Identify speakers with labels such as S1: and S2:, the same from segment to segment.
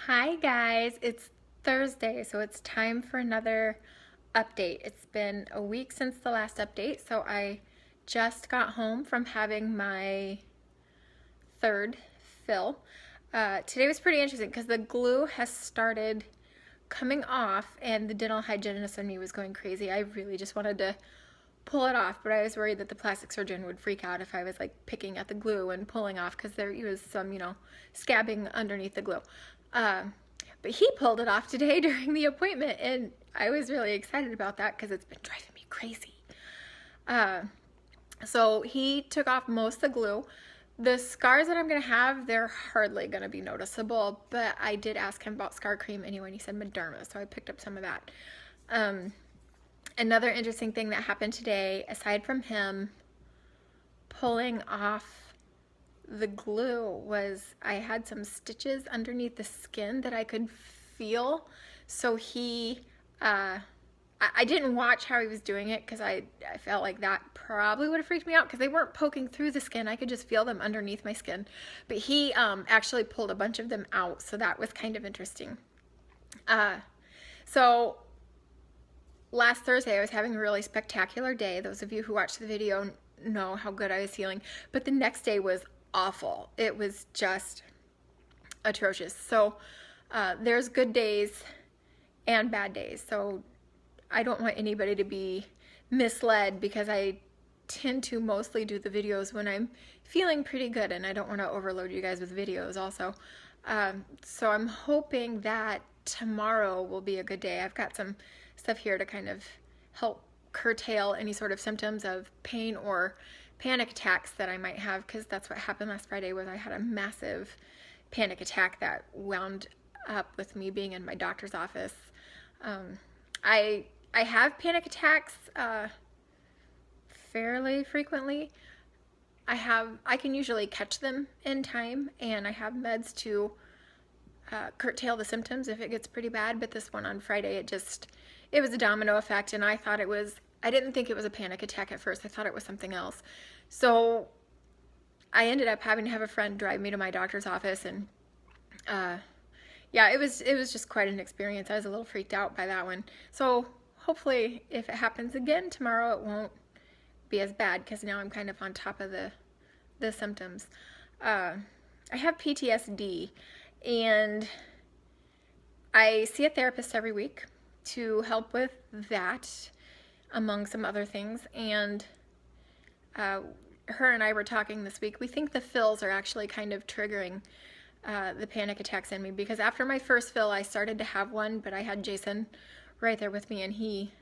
S1: Hi guys, it's Thursday, so it's time for another update. It's been a week since the last update, so I just got home from having my third fill. Today was pretty interesting because the glue has started coming off and the dental hygienist in me was going crazy. I really just wanted to pull it off, but I was worried that the plastic surgeon would freak out if I was like picking at the glue and pulling off because there was some, scabbing underneath the glue. But he pulled it off today during the appointment, and I was really excited about that because it's been driving me crazy. So he took off most of the glue. The scars that I'm going to have, they're hardly going to be noticeable, but I did ask him about scar cream anyway, and he said Mederma, so I picked up some of that. Another interesting thing that happened today, aside from him pulling off the glue, was I had some stitches underneath the skin that I could feel. So I didn't watch how he was doing it because I felt like that probably would have freaked me out because they weren't poking through the skin. I could just feel them underneath my skin. But he actually pulled a bunch of them out, so that was kind of interesting. So last Thursday I was having a really spectacular day. Those of you who watched the video know how good I was feeling. But the next day was awful. It was just atrocious. So there's good days and bad days. So I don't want anybody to be misled because I tend to mostly do the videos when I'm feeling pretty good, and I don't want to overload you guys with videos also. So I'm hoping that tomorrow will be a good day. I've got some stuff here to kind of help curtail any sort of symptoms of pain or panic attacks that I might have, because that's what happened last Friday. Was I had a massive panic attack that wound up with me being in my doctor's office. I have panic attacks fairly frequently. I can usually catch them in time, and I have meds to curtail the symptoms if it gets pretty bad. But this one on Friday, it was a domino effect, and I didn't think it was a panic attack at first. I thought it was something else. So I ended up having to have a friend drive me to my doctor's office, and yeah, it was just quite an experience. I was a little freaked out by that one. So hopefully if it happens again tomorrow, it won't be as bad, because now I'm kind of on top of the symptoms. I have PTSD, and I see a therapist every week to help with that, among some other things. And her and I were talking this week. We think the fills are actually kind of triggering the panic attacks in me, because after my first fill I started to have one, but I had Jason right there with me, and he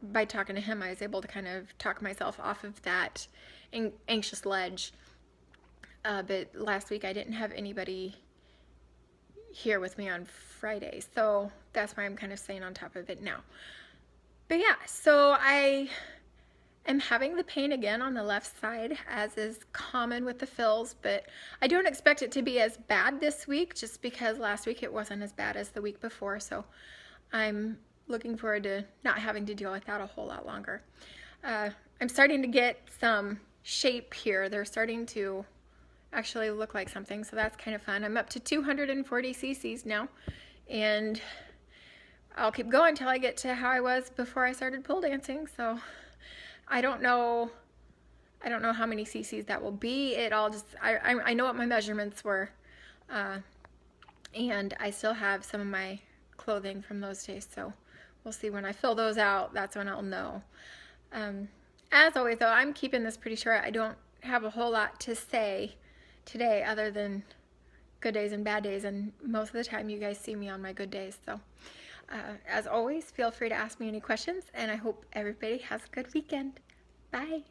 S1: by talking to him I was able to kind of talk myself off of that anxious ledge. But last week I didn't have anybody here with me on Friday, so that's why I'm kind of staying on top of it now. But yeah, so I am having the pain again on the left side, as is common with the fills, but I don't expect it to be as bad this week, just because last week it wasn't as bad as the week before. So I'm looking forward to not having to deal with that a whole lot longer. I'm starting to get some shape here. They're starting to actually look like something, so that's kind of fun. I'm up to 240 cc's now, and I'll keep going until I get to how I was before I started pole dancing. So I don't know how many cc's that will be. I know what my measurements were, and I still have some of my clothing from those days, so we'll see. When I fill those out, that's when I'll know. As always though, I'm keeping this pretty short. I don't have a whole lot to say today other than good days and bad days, and most of the time you guys see me on my good days. So as always, feel free to ask me any questions, and I hope everybody has a good weekend. Bye.